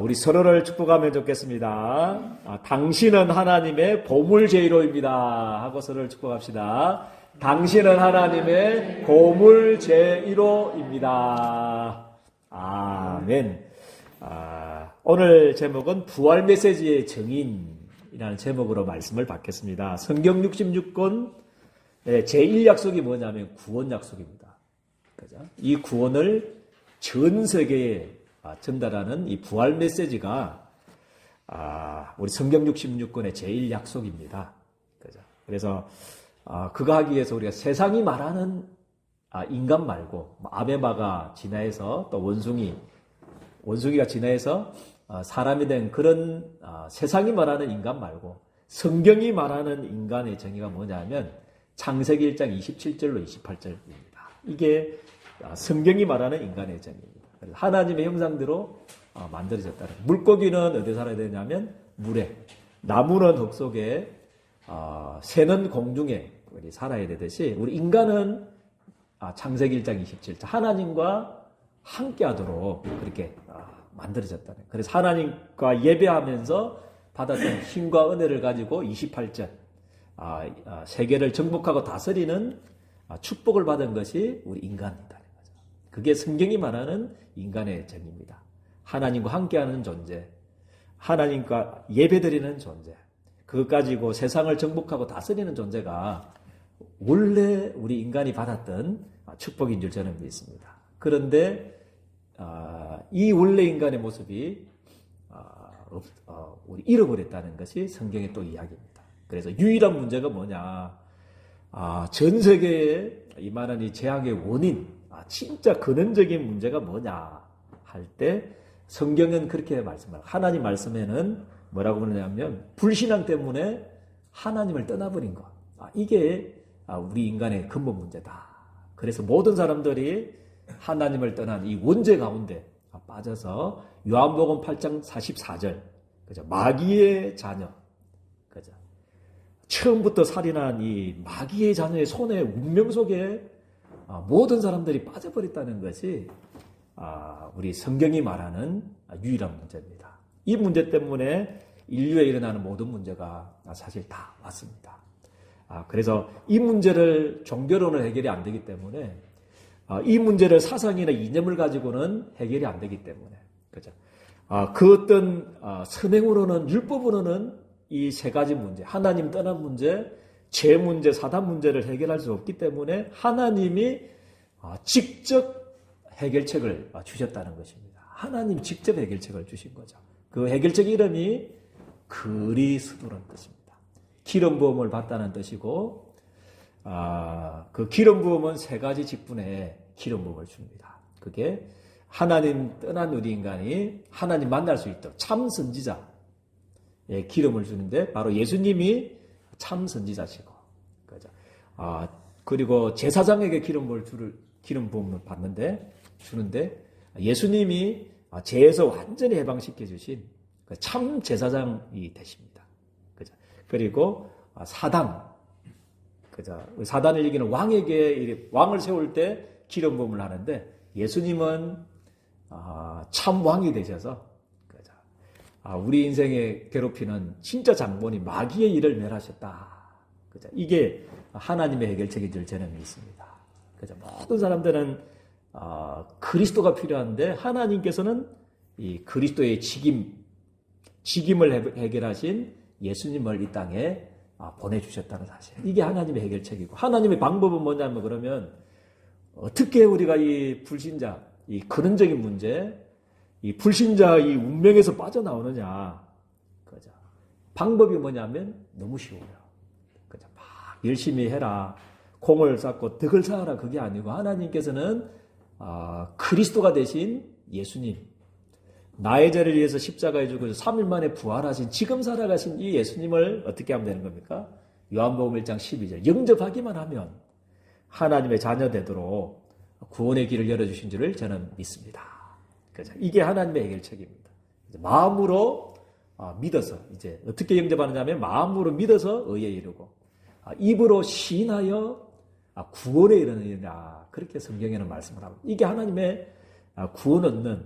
우리 서로를 축복하면 좋겠습니다. 당신은 하나님의 보물제1호입니다. 하고 서로를 축복합시다. 당신은 하나님의 보물제1호입니다. 아멘. 오늘 제목은 부활 메시지의 증인이라는 제목으로 말씀을 받겠습니다. 성경 66권 제1약속이 뭐냐면 구원 약속입니다. 그죠? 이 구원을 전 세계에 전달하는 이 부활 메시지가 우리 성경 66권의 제1 약속입니다. 그죠? 그래서 그거 하기 위해서 우리가 세상이 말하는 인간 말고 아메바가 진화해서 또 원숭이가 진화해서 사람이 된 그런 세상이 말하는 인간 말고 성경이 말하는 인간의 정의가 뭐냐면 창세기 1장 27절로 28절입니다. 이게 성경이 말하는 인간의 정의입니다. 하나님의 형상대로 만들어졌다는. 물고기는 어디에 살아야 되냐면 물에, 나무는 흙 속에, 새는 공중에 살아야 되듯이 우리 인간은 창세기 1장 27절 하나님과 함께하도록 그렇게 만들어졌다는. 그래서 하나님과 예배하면서 받았던 힘과 은혜를 가지고 28절 세계를 정복하고 다스리는 축복을 받은 것이 우리 인간이다. 그게 성경이 말하는 인간의 정의입니다. 하나님과 함께하는 존재, 하나님과 예배드리는 존재, 그것 가지고 세상을 정복하고 다스리는 존재가 원래 우리 인간이 받았던 축복인 줄 저는 믿습니다. 그런데 이 원래 인간의 모습이 우리 잃어버렸다는 것이 성경의 또 이야기입니다. 그래서 유일한 문제가 뭐냐? 전 세계에 임하는 이 재앙의 원인, 진짜 근원적인 문제가 뭐냐 할 때 성경은 그렇게 말씀해요. 하나님 말씀에는 뭐라고 그러냐면 불신앙 때문에 하나님을 떠나버린 것. 이게 우리 인간의 근본 문제다. 그래서 모든 사람들이 하나님을 떠난 이 원죄 가운데 빠져서 요한복음 8장 44절 그죠? 마귀의 자녀 그죠? 처음부터 살인한 이 마귀의 자녀의 손의 운명 속에 모든 사람들이 빠져버렸다는 것이 우리 성경이 말하는 유일한 문제입니다. 이 문제 때문에 인류에 일어나는 모든 문제가 사실 다 왔습니다. 그래서 이 문제를 종교로는 해결이 안 되기 때문에 이 문제를 사상이나 이념을 가지고는 해결이 안 되기 때문에 그죠? 그 어떤 선행으로는 율법으로는 이 세 가지 문제, 하나님 떠난 문제, 죄 문제, 사단 문제를 해결할 수 없기 때문에 하나님이 직접 해결책을 주셨다는 것입니다. 하나님 직접 해결책을 주신 거죠. 그 해결책 이름이 그리스도라는 뜻입니다. 기름 부음을 받다는 뜻이고 그 기름 부음은 세 가지 직분에 기름 부음을 줍니다. 그게 하나님 떠난 우리 인간이 하나님 만날 수 있도록 참 선지자의 기름을 주는데 바로 예수님이 참 선지자시고, 그죠? 그리고 제사장에게 기름 부음을 주는데 예수님이 죄에서 완전히 해방시켜 주신 참 제사장이 되십니다. 그죠? 그리고 사단, 그죠? 사단을 이기는 왕에게 왕을 세울 때 기름 부음을 하는데 예수님은 참 왕이 되셔서 우리 인생에 괴롭히는 진짜 장본이 마귀의 일을 멸하셨다. 그죠? 이게 하나님의 해결책인 줄 저는 믿습니다. 그죠? 모든 사람들은 그리스도가 필요한데 하나님께서는 이 그리스도의 직임을 해결하신 예수님을 이 땅에 보내주셨다는 사실. 이게 하나님의 해결책이고 하나님의 방법은 뭐냐면 그러면 어떻게 우리가 이 불신자, 이 근원적인 문제, 이 불신자의 운명에서 빠져나오느냐. 그죠? 방법이 뭐냐면 너무 쉬워요. 그죠? 막 열심히 해라. 콩을 쌓고 덕을 쌓아라. 그게 아니고 하나님께서는 그리스도가 되신 예수님, 나의 죄를 위해서 십자가에 죽으셔서 3일 만에 부활하신 지금 살아가신 이 예수님을 어떻게 하면 되는 겁니까? 요한복음 1장 12절 영접하기만 하면 하나님의 자녀 되도록 구원의 길을 열어주신 줄을 저는 믿습니다. 그죠? 이게 하나님의 해결책입니다. 마음으로 믿어서 이제 어떻게 영접하느냐면 마음으로 믿어서 의에 이르고 입으로 시인하여 구원에 이르느니라. 그렇게 성경에는 말씀을 하고 이게 하나님의 구원 얻는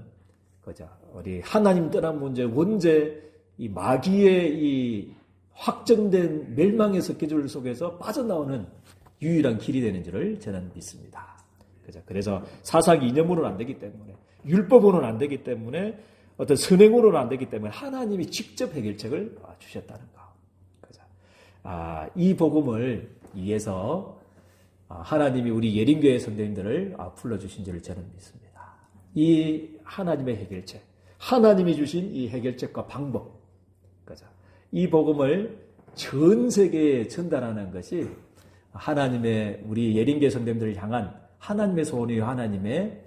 그죠? 우리 하나님 떠난 문제, 원죄, 이 마귀의 이 확정된 멸망의 스케줄 속에서 빠져나오는 유일한 길이 되는 줄을 저는 믿습니다. 그죠? 그래서 사상 이념으로는 안 되기 때문에, 율법으로는 안 되기 때문에, 어떤 선행으로는 안 되기 때문에 하나님이 직접 해결책을 주셨다는 거. 그죠? 이 복음을 위해서 하나님이 우리 예린교회 성도님들을 불러주신 줄을 저는 믿습니다. 이 하나님의 해결책, 하나님이 주신 이 해결책과 방법, 그죠? 이 복음을 전 세계에 전달하는 것이 하나님의 우리 예린교회 성도님들을 향한 하나님의 소원이요 하나님의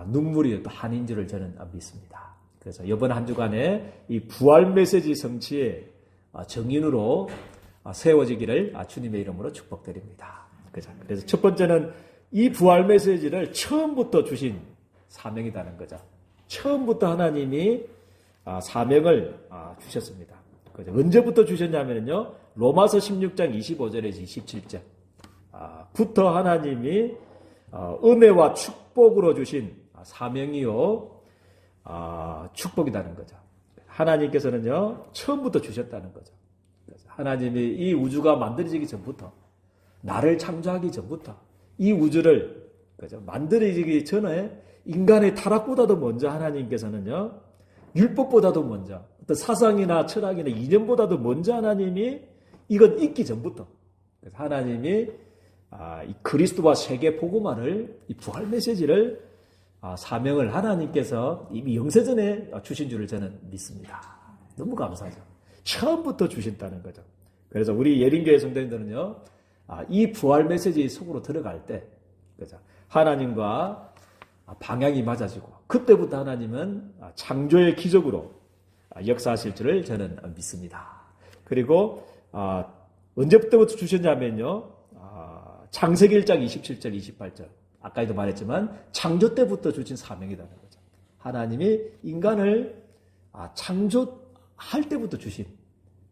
눈물이 또 한인 줄을 저는 믿습니다. 그래서 이번 한 주간에 이 부활 메시지 성취의 정인으로 세워지기를 주님의 이름으로 축복드립니다. 그래서 첫 번째는 이 부활 메시지를 처음부터 주신 사명이라는 거죠. 처음부터 하나님이 사명을 주셨습니다. 그죠? 언제부터 주셨냐면요, 로마서 16장 25절에서 27절 부터 하나님이 은혜와 축복으로 주신 사명이요 축복이라는 거죠. 하나님께서는요 처음부터 주셨다는 거죠. 하나님이 이 우주가 만들어지기 전부터, 나를 창조하기 전부터 이 우주를, 그죠, 만들어지기 전에 인간의 타락보다도 먼저 하나님께서는요, 율법보다도 먼저, 어떤 사상이나 철학이나 이념보다도 먼저 하나님이 이건 있기 전부터, 그래서 하나님이 이 그리스도와 세계 복음화를, 이 부활 메시지를 사명을 하나님께서 이미 영세전에 주신 줄을 저는 믿습니다. 너무 감사하죠. 처음부터 주신다는 거죠. 그래서 우리 예린교회 성도님들은요, 이 부활 메시지 속으로 들어갈 때, 그죠, 하나님과 방향이 맞아지고, 그때부터 하나님은 창조의 기적으로 역사하실 줄을 저는 믿습니다. 그리고 언제부터 주셨냐면요, 창세기 1장 27절 28절, 아까도 말했지만 창조 때부터 주신 사명이라는 거죠. 하나님이 인간을 창조할 때부터 주신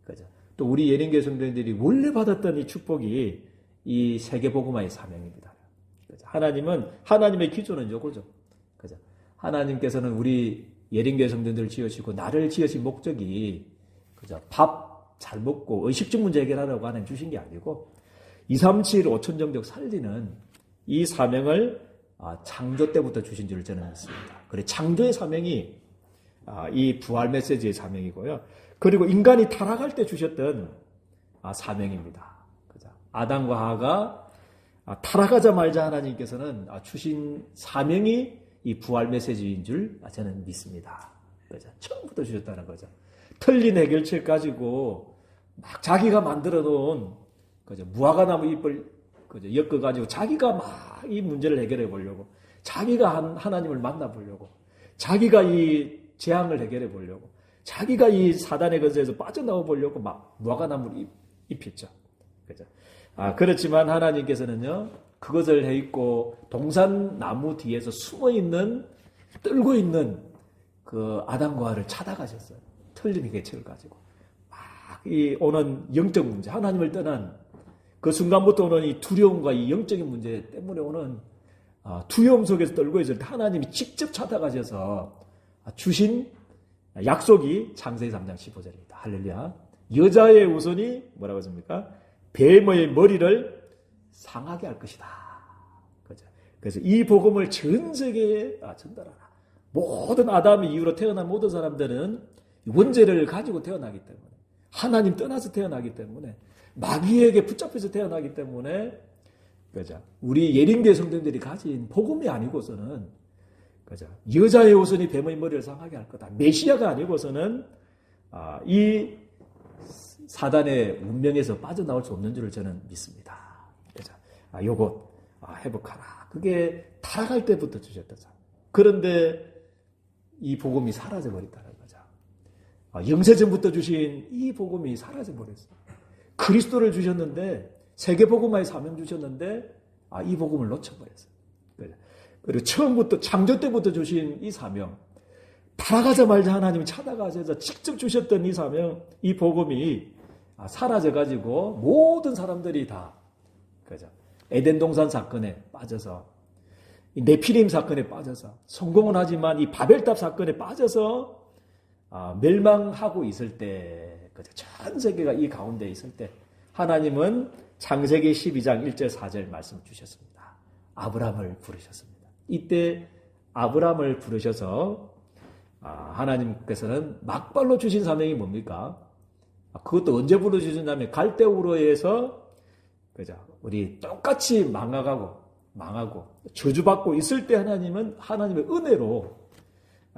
거죠. 또 우리 예린교회 성도님들이 원래 받았던 이 축복이 이 세계복음화의 사명입니다. 그죠? 하나님은, 하나님의 기조는 요거죠. 그죠? 하나님께서는 우리 예린교회 성도님들을 지으시고 나를 지으신 목적이, 그죠, 밥 잘 먹고 의식주 문제 해결하라고 하나님 주신 게 아니고 237 5천 종족 살리는 이 사명을 창조 때부터 주신 줄 저는 믿습니다. 그래, 창조의 사명이 이 부활 메시지의 사명이고요. 그리고 인간이 타락할 때 주셨던 사명입니다. 그죠? 아담과 하와가 타락하자마자 하나님께서는 주신 사명이 이 부활 메시지인 줄 저는 믿습니다. 그죠? 처음부터 주셨다는 거죠. 틀린 해결책 가지고 막 자기가 만들어 놓은, 그죠, 무화과나무 잎을, 그죠, 엮어 가지고 자기가 막 이 문제를 해결해 보려고, 자기가 하나님을 만나 보려고, 자기가 이 재앙을 해결해 보려고, 자기가 이 사단의 것에서 빠져나와 보려고 막 무화과나무를 입혔죠. 그죠? 그렇지만 하나님께서는요, 그것을 해 있고 동산 나무 뒤에서 숨어 있는, 떨고 있는 그 아담과 하와를 찾아가셨어요. 틀린 해결책을 가지고. 막 이 오는 영적 문제, 하나님을 떠난 그 순간부터 오는 이 두려움과 이 영적인 문제 때문에 오는 두려움 속에서 떨고 있을 때 하나님이 직접 찾아가셔서 주신 약속이 창세기 3장 15절입니다. 할렐루야. 여자의 우선이 뭐라고 했습니까? 뱀의 머리를 상하게 할 것이다. 그죠? 그래서 이 복음을 전 세계에 전달하라. 모든 아담의 이후로 태어난 모든 사람들은 원죄를 가지고 태어나기 때문에, 하나님 떠나서 태어나기 때문에, 마귀에게 붙잡혀서 태어나기 때문에, 그죠? 우리 예린교회 성도님들이 가진 복음이 아니고서는, 그죠, 여자의 우선이 뱀의 머리를 상하게 할 거다. 메시아가 아니고서는 이 사단의 운명에서 빠져나올 수 없는 줄을 저는 믿습니다. 그죠? 요것 회복하라. 그게 타락할 때부터 주셨던 사. 그런데 이 복음이 사라져 버린다는 거죠. 영세전부터 주신 이 복음이 사라져 버렸어요. 그리스도를 주셨는데, 세계 복음화의 사명 주셨는데 이 복음을 놓쳐버렸어요. 그리고 처음부터 창조 때부터 주신 이 사명, 타락하자마자 하나님이 찾아가셔서 직접 주셨던 이 사명, 이 복음이 사라져가지고 모든 사람들이 다, 그죠, 에덴 동산 사건에 빠져서 이 네피림 사건에 빠져서 성공은 하지만 이 바벨탑 사건에 빠져서 멸망하고 있을 때, 전 세계가 이 가운데 있을 때 하나님은 창세기 12장 1절 4절 말씀 주셨습니다. 아브라함을 부르셨습니다. 이때 아브라함을 부르셔서 하나님께서는 막발로 주신 사명이 뭡니까? 그것도 언제 부르주셨냐면 갈대우르에서 우리 똑같이 망하고 저주받고 있을 때 하나님은 하나님의 은혜로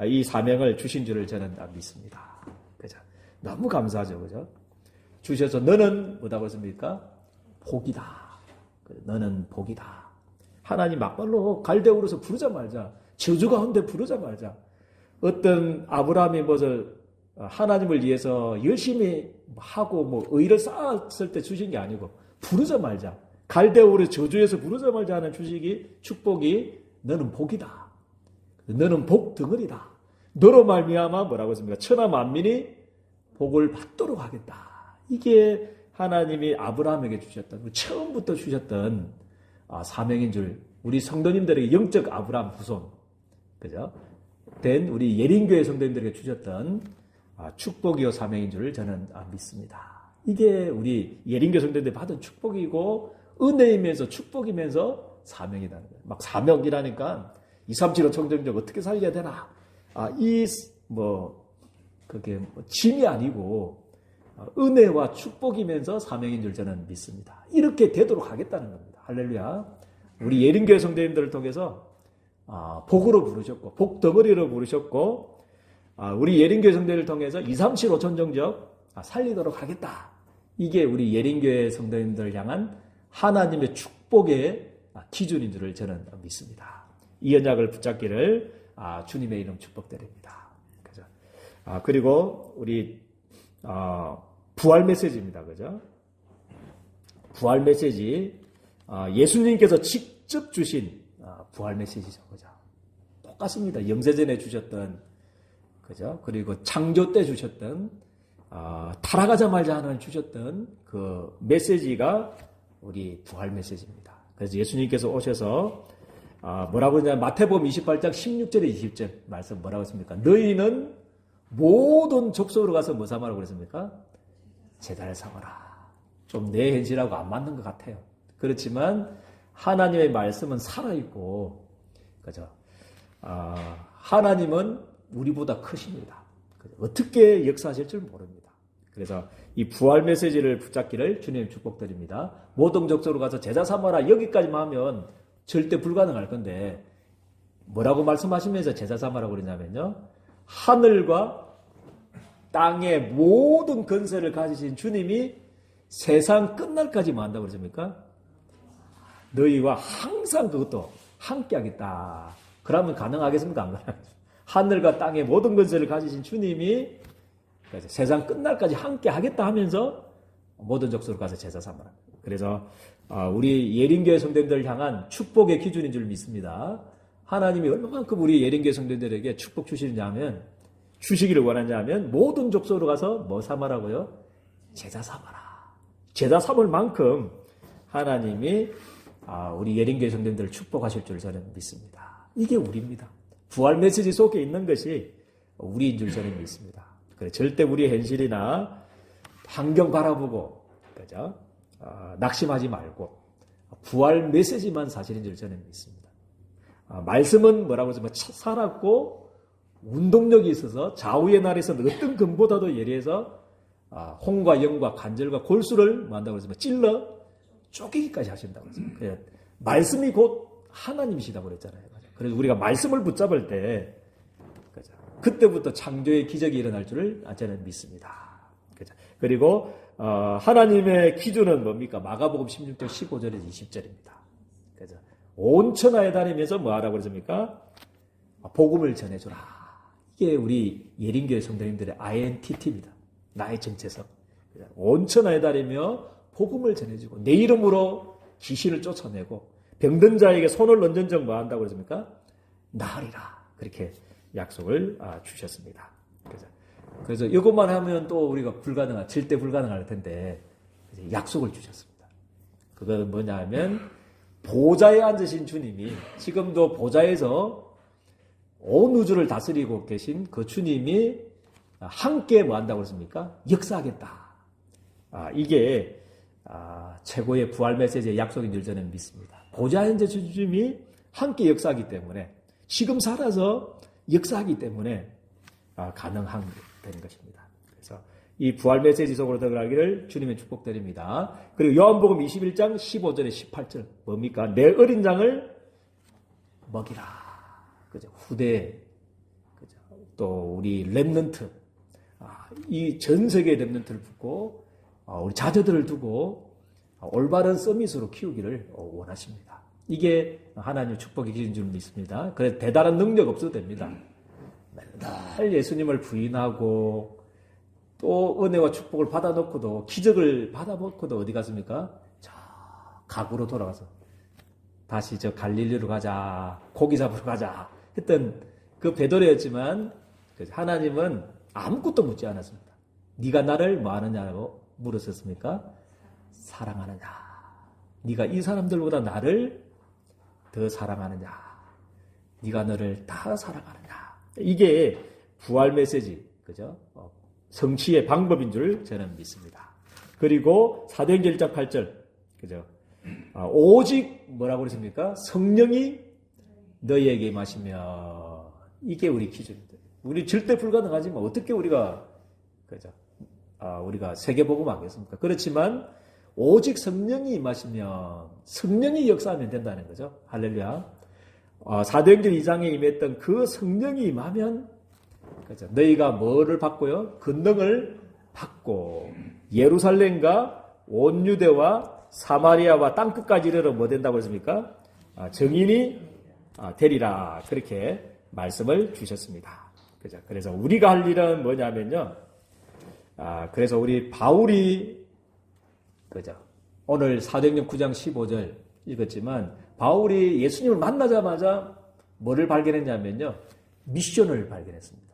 이 사명을 주신 줄을 저는 믿습니다. 그죠? 너무 감사하죠, 그죠? 주셔서 너는 뭐라고 했습니까? 복이다. 너는 복이다. 하나님 막발로 갈대우르에서 부르자마자 저주 가운데 부르자마자 어떤 아브라함이 하나님을 위해서 열심히 하고 의를 쌓았을 때 주신 게 아니고 부르자마자 갈대우르 저주에서 부르자마자 하는 축복이 너는 복이다. 너는 복 덩어리다. 너로 말미암아 뭐라고 했습니까? 천하 만민이 복을 받도록 하겠다. 이게 하나님이 아브라함에게 주셨던 처음부터 주셨던 사명인 줄 우리 성도님들에게 영적 아브라함 후손 그죠? 된 우리 예린교회 성도님들에게 주셨던 축복이요 사명인 줄을 저는 믿습니다. 이게 우리 예린교회 성도님들이 받은 축복이고 은혜이면서 축복이면서 사명이라는 거예요. 막 사명이라니까 237호 청정적 어떻게 살려야 되나? 그게 짐이 아니고 은혜와 축복이면서 사명인 줄 저는 믿습니다. 이렇게 되도록 하겠다는 겁니다. 할렐루야. 우리 예린교회 성도님들을 통해서 복으로 부르셨고 복 덩어리로 부르셨고 우리 예린교회 성도를 통해서 237호 천정적 살리도록 하겠다. 이게 우리 예린교회 성도님들을 향한 하나님의 축복의 기준인 줄을 저는 믿습니다. 이 언약을 붙잡기를 주님의 이름 축복드립니다. 그죠? 그리고 우리 부활 메시지입니다. 그죠? 부활 메시지 예수님께서 직접 주신 부활 메시지죠. 그죠? 똑같습니다. 영세전에 주셨던 그죠? 그리고 창조 때 주셨던 타락하자마자 하나님 주셨던 그 메시지가 우리 부활 메시지입니다. 그래서 예수님께서 오셔서 뭐라고 하냐면 마태복음 28장 16절에 20절 말씀 뭐라고 했습니까? 너희는 모든 족속으로 가서 뭐 삼으라고 그랬습니까? 제자를 삼아라. 좀 내 현실하고 안 맞는 것 같아요. 그렇지만 하나님의 말씀은 살아있고 그죠? 하나님은 우리보다 크십니다. 어떻게 역사하실 줄 모릅니다. 그래서 이 부활 메시지를 붙잡기를 주님 축복드립니다. 모든 족속으로 가서 제자 삼아라 여기까지만 하면 절대 불가능할 건데 뭐라고 말씀하시면서 제자 삼아라고 그러냐면요. 하늘과 땅의 모든 건세를 가지신 주님이 세상 끝날까지 뭐 한다고 그러십니까? 너희와 항상 그것도 함께 하겠다. 그러면 가능하겠습니까? 안 가능하겠습니까? 하늘과 땅의 모든 건세를 가지신 주님이 세상 끝날까지 함께 하겠다 하면서 모든 족속으로 가서 제자 삼아라. 그래서 우리 예린교회 성도님들을 향한 축복의 기준인 줄 믿습니다. 하나님이 얼마만큼 우리 예린교회 성도님들에게 축복 주시기를 원하냐 하면 모든 족속으로 가서 뭐 삼아라고요? 제자 삼아라. 제자 삼을 만큼 하나님이 우리 예린교회 성도님들을 축복하실 줄 저는 믿습니다. 이게 우리입니다. 부활 메시지 속에 있는 것이 우리인 줄 저는 믿습니다. 그래, 절대 우리의 현실이나 환경 바라보고 그죠? 낙심하지 말고 부활 메시지만 사실인 줄 저는 믿습니다. 말씀은 뭐라고 하면 살았고 운동력이 있어서 좌우의 날에서는 어떤 금보다도 예리해서 홍과 영과 관절과 골수를 뭐 한다고 그랬으면 찔러 쪼개기까지 하신다고 했습니다. 말씀이 곧 하나님이시다고 그랬잖아요. 그래서 우리가 말씀을 붙잡을 때 그때부터 창조의 기적이 일어날 줄을 저는 믿습니다. 그리고 하나님의 기준은 뭡니까? 마가복음 16장 15절에서 20절입니다. 그래서 온 천하에 다니면서 뭐 하라고 그랬습니까? 복음을 전해주라. 이게 우리 예린교회 성도님들의 INTT입니다. 나의 정체성. 온 천하에 다니며 복음을 전해주고 내 이름으로 귀신을 쫓아내고 병든 자에게 손을 얹은 적 뭐 한다고 그랬습니까? 나으리라. 그렇게 약속을 주셨습니다. 그래서 이것만 하면 또 우리가 절대 불가능할 텐데 약속을 주셨습니다. 그건 뭐냐 하면 보좌에 앉으신 주님이 지금도 보좌에서 온 우주를 다스리고 계신 그 주님이 함께 뭐 한다고 그랬습니까? 역사하겠다. 이게 최고의 부활 메시지의 약속인 줄 저는 믿습니다. 보좌에 앉은 주님이 함께 역사하기 때문에 지금 살아서 역사하기 때문에 가능한 되는 것입니다. 그래서 이 부활 메시지 속으로 들어가기를 주님의 축복드립니다. 그리고 요한복음 21장 15절에 18절 뭡니까? 내 어린 양을 먹이라. 그죠? 후대, 그죠? 또 우리 렘넌트, 이 전 세계의 렘넌트를 두고 우리 자녀들을 두고 올바른 서밋으로 키우기를 원하십니다. 이게 하나님의 축복의 기준인 줄 믿습니다. 그래서 대단한 능력 없어도 됩니다. 맨날 예수님을 부인하고 또 은혜와 축복을 받아놓고도 기적을 받아놓고도 어디 갔습니까? 저 가구로 돌아가서 다시 저 갈릴리로 가자, 고기 잡으러 가자 했던 그 베드로였지만 하나님은 아무것도 묻지 않았습니다. 네가 나를 뭐 하느냐고 물었었습니까? 사랑하느냐. 네가 이 사람들보다 나를 더 사랑하느냐. 네가 너를 다 사랑하느냐. 이게 부활 메시지, 그죠? 성취의 방법인 줄 저는 믿습니다. 그리고 사도행전 1장 8절, 그죠? 오직 뭐라고 그랬습니까? 성령이 너희에게 임하시며, 이게 우리 기준입니다. 우리 절대 불가능하지만 어떻게 우리가, 그죠? 우리가 세계복음 하겠습니까? 그렇지만 오직 성령이 임하시면 성령이 역사하면 된다는 거죠. 할렐루야. 사도행전 2장에 임했던 그 성령이 임하면, 그죠? 너희가 뭐를 받고요? 권능을 받고 예루살렘과 온 유대와 사마리아와 땅끝까지 이르러 뭐 된다고 했습니까? 증인이 되리라. 그렇게 말씀을 주셨습니다. 그죠? 그래서 우리가 할 일은 뭐냐면요. 그래서 우리 바울이, 그죠? 오늘 사도행전 9장 15절 읽었지만, 바울이 예수님을 만나자마자 뭐를 발견했냐면요. 미션을 발견했습니다.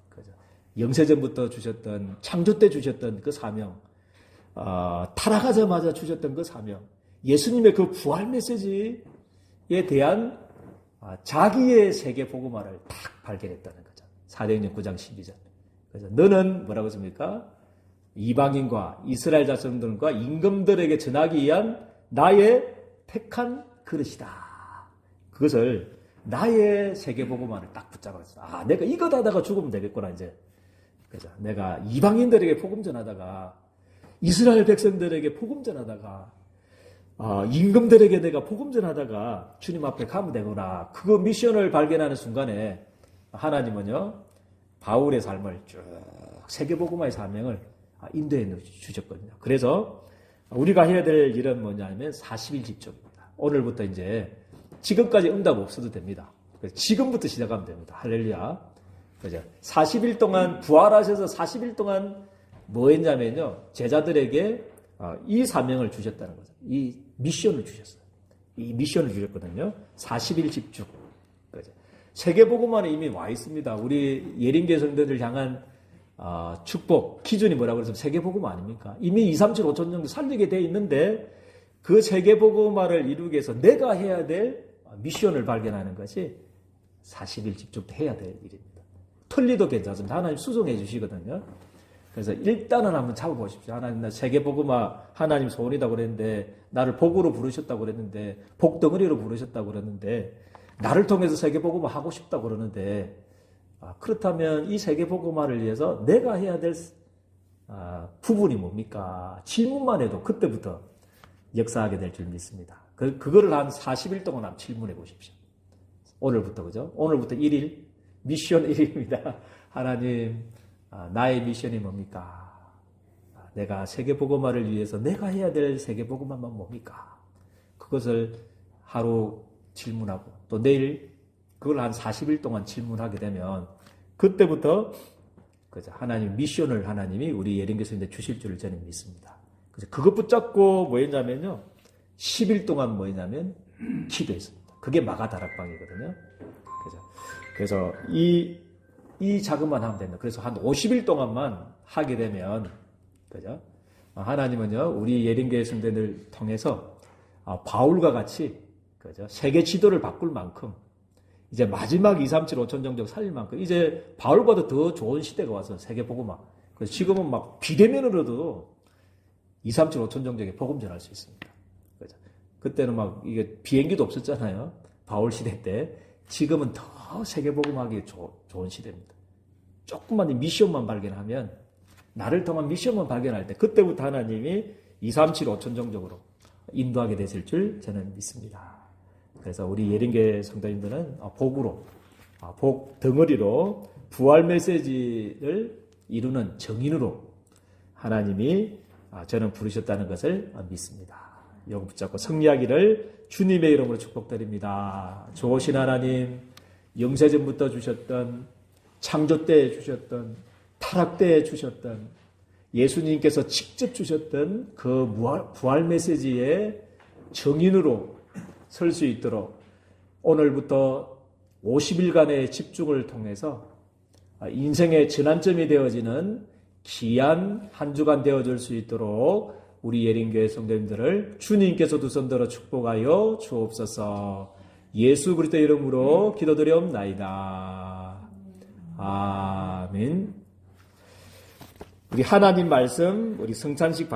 그죠? 영세전부터 주셨던, 창조 때 주셨던 그 사명, 타락하자마자 주셨던 그 사명, 예수님의 그 부활 메시지에 대한 자기의 세계 복음화를 딱 발견했다는 거죠. 사도행전 9장 12절. 그래서 너는 뭐라고 했습니까? 이방인과 이스라엘 자손들과 임금들에게 전하기 위한 나의 택한 그릇이다. 그것을 나의 세계복음화를 딱 붙잡았어. 내가 이거 하다가 죽으면 되겠구나 이제. 그래서 내가 이방인들에게 복음 전하다가 이스라엘 백성들에게 복음 전하다가 임금들에게 내가 복음 전하다가 주님 앞에 가면 되구나. 그 미션을 발견하는 순간에 하나님은요 바울의 삶을 쭉 세계복음화의 사명을 인도해 주셨거든요. 그래서 우리가 해야 될 일은 뭐냐면 40일 집중입니다. 오늘부터 이제 지금까지 응답 없어도 됩니다. 지금부터 시작하면 됩니다. 할렐루야. 그죠? 40일 동안 부활하셔서 40일 동안 뭐 했냐면요. 제자들에게 이 사명을 주셨다는 거죠. 이 미션을 주셨어요. 이 미션을 주셨거든요. 40일 집중. 그죠? 세계복음화는 이미 와 있습니다. 우리 예림교회 성도들 향한 축복 기준이 뭐라고 해서 세계복음화 아닙니까? 이미 2, 3, 7, 5천 정도 살리게 돼 있는데 그 세계복음화를 이루기 위해서 내가 해야 될 미션을 발견하는 것이 40일 집중해야 될 일입니다. 틀리도 괜찮습니다. 하나님 수송해 주시거든요. 그래서 일단은 한번 잡아보십시오. 하나님 나 세계복음화 하나님 소원이라고 그랬는데 나를 복으로 부르셨다고 그랬는데 복덩어리로 부르셨다고 그랬는데 나를 통해서 세계복음화 하고 싶다고 그러는데 그렇다면 이 세계복음화를 위해서 내가 해야 될 부분이 뭡니까? 질문만 해도 그때부터 역사하게 될 줄 믿습니다. 그거를 한 40일 동안 한번 질문해 보십시오. 오늘부터, 그죠? 오늘부터 1일, 미션 1일입니다. 하나님, 나의 미션이 뭡니까? 내가 세계복음화를 위해서 내가 해야 될 세계복음화만 뭡니까? 그것을 하루 질문하고 또 내일 그걸 한 40일 동안 질문하게 되면 그때부터 그죠? 하나님 미션을 하나님이 우리 예림교회에 주실 줄을 저는 믿습니다. 그래서 그것 붙잡고 뭐 했냐면요. 10일 동안 뭐 했냐면 기도했습니다. 그게 마가다락방이거든요. 그래서 이 작업만 하면 됩니다. 그래서 한 50일 동안만 하게 되면 그죠? 하나님은요. 우리 예림교회 성도들 통해서 바울과 같이 그죠? 세계 지도를 바꿀 만큼 이제 마지막 237 5천 종족 살릴 만큼 이제 바울보다 더 좋은 시대가 와서 세계 복음화. 그래서 지금은 막 비대면으로도 237 5천 종족에 복음 전할 수 있습니다. 그죠? 그때는 막 이게 비행기도 없었잖아요. 바울 시대 때. 지금은 더 세계 복음하기 좋은 시대입니다. 조금만 미션만 발견하면 나를 통한 미션만 발견할 때 그때부터 하나님이 237 5천 종족으로 인도하게 되실 줄 저는 믿습니다. 그래서 우리 예린교회 성도님들은 복으로, 복 덩어리로 부활 메시지를 이루는 정인으로 하나님이 저는 부르셨다는 것을 믿습니다. 이거 붙잡고 승리하기를 주님의 이름으로 축복드립니다. 좋으신 하나님, 영세전부터 주셨던, 창조 때 주셨던, 타락 때 주셨던, 예수님께서 직접 주셨던 그 부활 메시지의 정인으로 설 수 있도록 오늘부터 50일간의 집중을 통해서 인생의 전환점이 되어지는 귀한 한 주간 되어줄 수 있도록 우리 예린교회 성도님들을 주님께서 두 손 들어 축복하여 주옵소서. 예수 그리스도의 이름으로 기도드리옵나이다. 아멘. 우리 하나님 말씀 우리 성찬식